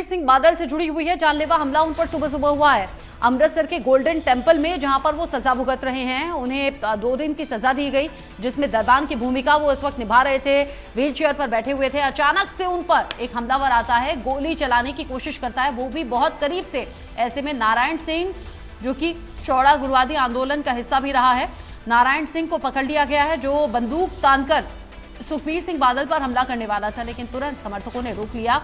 सुखबीर सिंह बादल से जुड़ी हुई है। जानलेवा हमला उन पर सुबह सुबह हुआ है अमृतसर के गोल्डन टेम्पल में, जहां पर वो सजा भुगत रहे हैं। उन्हें 2 दिन की सजा दी गई, जिसमें दरबान की भूमिका वो इस वक्त निभा रहे थे, व्हील चेयर पर बैठे हुए थे। अचानक से उन पर एक हमलावर आता है, गोली चलाने की कोशिश करता है, वो भी बहुत करीब से। ऐसे में नारायण सिंह, जो कि चौड़ा गुरुवादी आंदोलन का हिस्सा भी रहा है, नारायण सिंह को पकड़ लिया गया है, जो बंदूक तानकर सुखबीर सिंह बादल पर हमला करने वाला था। लेकिन तुरंत समर्थकों ने रोक लिया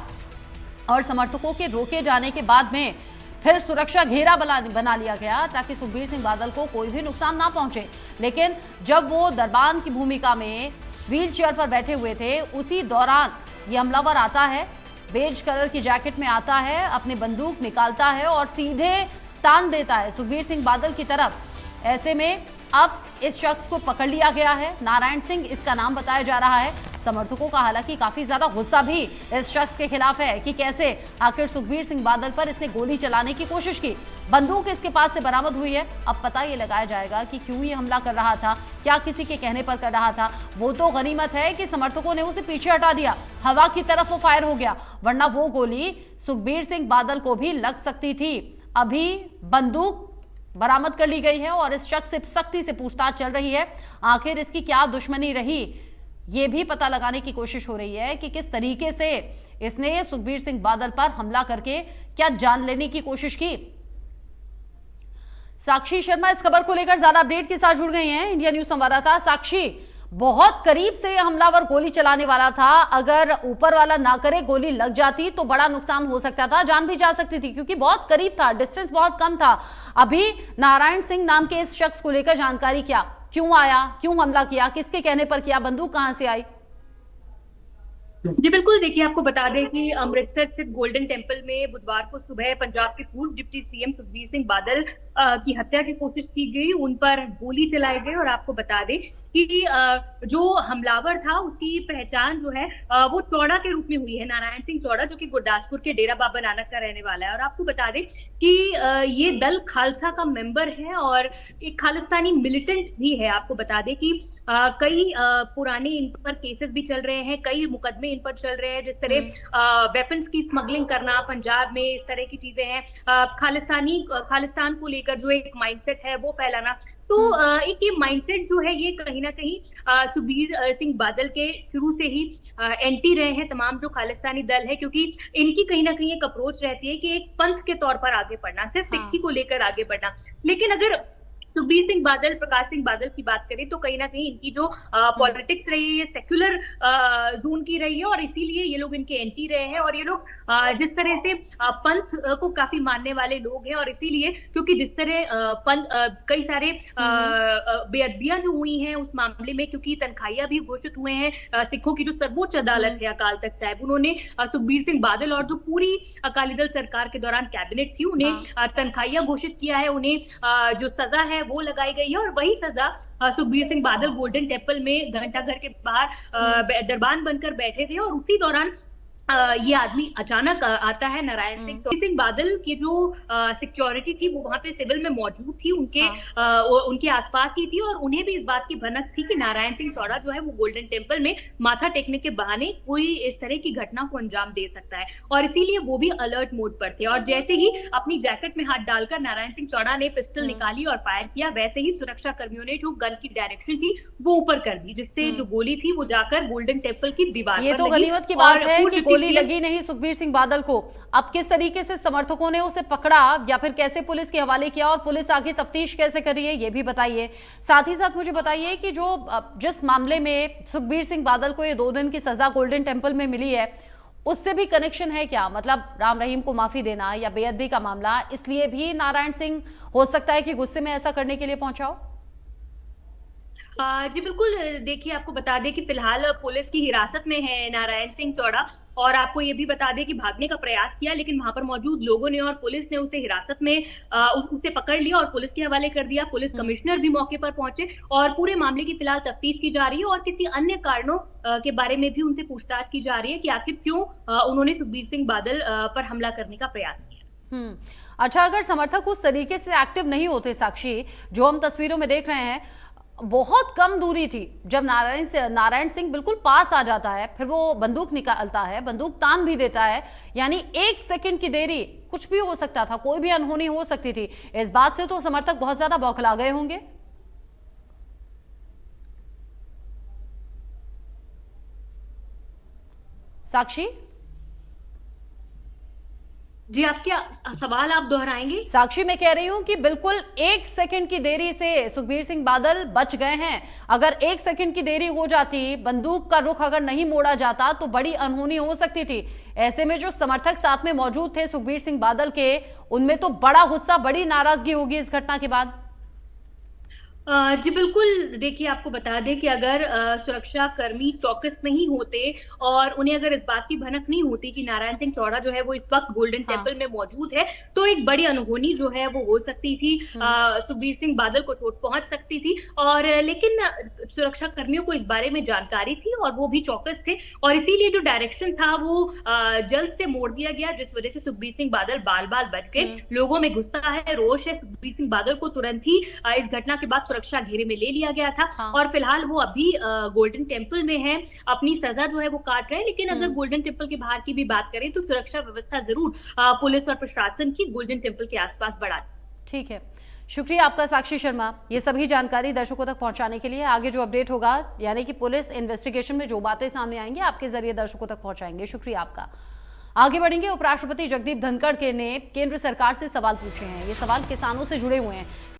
और समर्थकों के रोके जाने के बाद में फिर सुरक्षा घेरा बना लिया गया ताकि सुखबीर सिंह बादल को कोई भी नुकसान ना पहुंचे। लेकिन जब वो दरबान की भूमिका में व्हील चेयर पर बैठे हुए थे, उसी दौरान ये हमलावर आता है, बेज कलर की जैकेट में आता है, अपनी बंदूक निकालता है और सीधे तान देता है सुखबीर सिंह बादल की तरफ। ऐसे में अब इस शख्स को पकड़ लिया गया है, नारायण सिंह इसका नाम बताया जा रहा है। समर्थकों का हालांकि काफी ज्यादा गुस्सा भी इस शख्स के खिलाफ है कि कैसे आखिर सुखबीर सिंह बादल पर इसने गोली चलाने की कोशिश की। बंदूक इसके पास से बरामद हुई है। अब पता ये लगाया जाएगा कि क्यों ये हमला कर रहा था, क्या किसी के कहने पर कर रहा था। वो तो गनीमत है कि समर्थकों ने उसे पीछे हटा दिया, हवा की तरफ वो फायर हो गया, वरना वो गोली सुखबीर सिंह बादल को भी लग सकती थी। अभी बंदूक बरामद कर ली गई है और इस शख्स से सख्ती से पूछताछ चल रही है। आखिर इसकी क्या दुश्मनी रही, ये भी पता लगाने की कोशिश हो रही है कि किस तरीके से इसने सुखबीर सिंह बादल पर हमला करके क्या जान लेने की कोशिश की। साक्षी शर्मा इस खबर को लेकर ज्यादा अपडेट के साथ जुड़ गई हैं, इंडिया न्यूज संवाददाता। साक्षी, बहुत करीब से हमलावर गोली चलाने वाला था, अगर ऊपर वाला ना करे गोली लग जाती तो बड़ा नुकसान हो सकता था, जान भी जा सकती थी, क्योंकि बहुत करीब था, डिस्टेंस बहुत कम था। अभी नारायण सिंह नाम के इस शख्स को लेकर जानकारी क्या, क्यों आया, क्यों हमला किया, किसके कहने पर किया, बंदूक कहां से आई? जी बिल्कुल, देखिए आपको बता दें कि अमृतसर स्थित गोल्डन टेम्पल में बुधवार को सुबह पंजाब के पूर्व डिप्टी सीएम सुखबीर सिंह बादल की हत्या की कोशिश की गई, उन पर गोली चलाई गई। और आपको बता दें कि जो हमलावर था उसकी पहचान जो है वो चौड़ा के रूप में हुई है, नारायण सिंह चौड़ा, जो कि गुरदासपुर के डेरा बाबा नानक का रहने वाला है। और आपको बता दें कि ये दल खालसा का मेंबर है और एक खालिस्तानी मिलिटेंट भी है। आपको बता दें कि कई पुराने इन पर केसेस भी चल रहे हैं, कई मुकदमे इन पर चल रहे हैं, जिस तरह वेपन्स की स्मगलिंग करना पंजाब में, इस तरह की चीजें हैं, खालिस्तान को लेकर जो एक माइंडसेट है वो फैलाना। तो एक ये माइंडसेट जो है ये कहीं ना कहीं सुखबीर सिंह बादल के शुरू से ही एंटी रहे हैं तमाम जो खालिस्तानी दल है, क्योंकि इनकी कहीं ना कहीं एक अप्रोच रहती है कि एक पंथ के तौर पर आगे बढ़ना, सिर्फ सिक्खी को लेकर आगे बढ़ना। लेकिन अगर सुखबीर सिंह बादल, प्रकाश सिंह बादल की बात करें तो कहीं ना कहीं इनकी जो पॉलिटिक्स रही है ये सेक्युलर जोन की रही है और इसीलिए ये लोग इनके एंटी रहे हैं। और ये लोग जिस तरह से पंथ को काफी मानने वाले लोग हैं और इसीलिए क्योंकि जिस तरह पंथ कई सारे बेअदबियां जो हुई हैं उस मामले में, क्योंकि तनख्वाहियां भी घोषित हुए हैं सिखों की जो सर्वोच्च अदालत है अकाल तख्त साहिब, उन्होंने सुखबीर सिंह बादल और जो पूरी अकाली दल सरकार के दौरान कैबिनेट थी उन्हें तनख्वाहियां घोषित किया है, उन्हें जो सजा है वो लगाई गई है। और वही सजा सुखबीर सिंह बादल गोल्डन टेम्पल में घंटाघर के बाहर दरबान बनकर बैठे थे और उसी दौरान ये आदमी अचानक आता है। नारायण सिंह बादल की जो सिक्योरिटी थी वो वहां पे सिविल में मौजूद थी, उनके आसपास ही थी और उन्हें भी इस बात की भनक थी कि नारायण सिंह चौड़ा जो है वो गोल्डन टेम्पल में माथा टेकने के बहाने कोई इस तरह की घटना को अंजाम दे सकता है और इसीलिए वो भी अलर्ट मोड पर थे। और जैसे ही अपनी जैकेट में हाथ डालकर नारायण सिंह चौड़ा ने पिस्टल निकाली और फायर किया, वैसे ही सुरक्षा कर्मियों ने जो गन की डायरेक्शन थी वो ऊपर कर दी, जिससे जो गोली थी वो जाकर गोल्डन टेम्पल की दीवार पर लगी। ये तो गनीमत की बात है कि गोली लगी नहीं सुखबीर सिंह बादल को। अब किस तरीके से समर्थकों ने उसे पकड़ा या फिर कैसे पुलिस के हवाले किया और पुलिस आगे तफ्तीश कैसे करी है, ये भी बताइए। साथ ही साथ मुझे बताइए कि जिस मामले में सुखबीर सिंह बादल को ये 2 दिन की सजा गोल्डन टेम्पल में मिली है, उससे भी कनेक्शन है क्या? मतलब राम रहीम को माफी देना या बेअदबी का मामला, इसलिए भी नारायण सिंह हो सकता है कि गुस्से में ऐसा करने के लिए पहुंचा हो? जी बिल्कुल, देखिए आपको बता दें कि फिलहाल पुलिस की हिरासत में है नारायण सिंह चौड़ा और आपको ये भी बता दें कि भागने का प्रयास किया लेकिन वहां पर मौजूद लोगों ने और पुलिस ने उसे हिरासत में उसे पकड़ लिया और पुलिस के हवाले कर दिया। पुलिस कमिश्नर भी मौके पर पहुंचे और पूरे मामले की फिलहाल तफ्तीश की जा रही है और किसी अन्य कारणों के बारे में भी उनसे पूछताछ की जा रही है कि आखिर क्यों उन्होंने सुखबीर सिंह बादल पर हमला करने का प्रयास किया। अच्छा, अगर समर्थक उस तरीके से एक्टिव नहीं होते साक्षी, जो हम तस्वीरों में देख रहे हैं, बहुत कम दूरी थी। जब नारायण सिंह बिल्कुल पास आ जाता है, फिर वो बंदूक निकालता है, बंदूक तान भी देता है, यानी 1 सेकंड की देरी, कुछ भी हो सकता था, कोई भी अनहोनी हो सकती थी। इस बात से तो समर्थक बहुत ज्यादा बौखला गए होंगे। साक्षी, जी, आपके सवाल आप दोहराएंगे? साक्षी, मैं कह रही हूं कि बिल्कुल 1 सेकंड की देरी से सुखबीर सिंह बादल बच गए हैं। अगर 1 सेकंड की देरी हो जाती, बंदूक का रुख अगर नहीं मोड़ा जाता, तो बड़ी अनहोनी हो सकती थी। ऐसे में जो समर्थक साथ में मौजूद थे सुखबीर सिंह बादल के, उनमें तो बड़ा गुस्सा, बड़ी नाराजगी होगी इस घटना के बाद। जी बिल्कुल, देखिए आपको बता दें कि अगर सुरक्षा कर्मी चौकस नहीं होते और उन्हें अगर इस बात की भनक नहीं होती कि नारायण सिंह चौड़ा जो है वो इस वक्त गोल्डन हाँ। टेम्पल में मौजूद है, तो एक बड़ी अनहोनी जो है वो हो सकती थी। सुखबीर सिंह बादल को चोट पहुंच सकती थी, और लेकिन सुरक्षा कर्मियों को इस बारे में जानकारी थी और वो भी चौकस थे, और इसीलिए जो डायरेक्शन था वो जल्द से मोड़ दिया गया, जिस वजह से सुखबीर सिंह बादल बाल बाल बच गए। लोगों में गुस्सा है, रोष है। सुखबीर सिंह बादल को तुरंत ही इस घटना के बाद सुरक्षा घेरे में ले लिया गया था। हाँ। और फिलहाल वो अभी गोल्डन टेम्पल में है, अपनी सजा जो है वो काट रहे हैं। लेकिन अगर गोल्डन टेम्पल के बाहर की भी बात करें तो सुरक्षा व्यवस्था जरूर पुलिस और प्रशासन की गोल्डन टेम्पल के आसपास बढ़ा। ठीक है, शुक्रिया आपका साक्षी शर्मा, ये सभी जानकारी दर्शकों तक पहुंचाने के लिए। आगे जो अपडेट होगा, यानी कि पुलिस इन्वेस्टिगेशन में जो बातें सामने आएंगी, आपके जरिए दर्शकों तक पहुंचाएंगे। शुक्रिया आपका। आगे बढ़ेंगे। उपराष्ट्रपति जगदीप धनखड़ ने केंद्र सरकार से सवाल पूछे हैं। ये सवाल किसानों से जुड़े हुए हैं।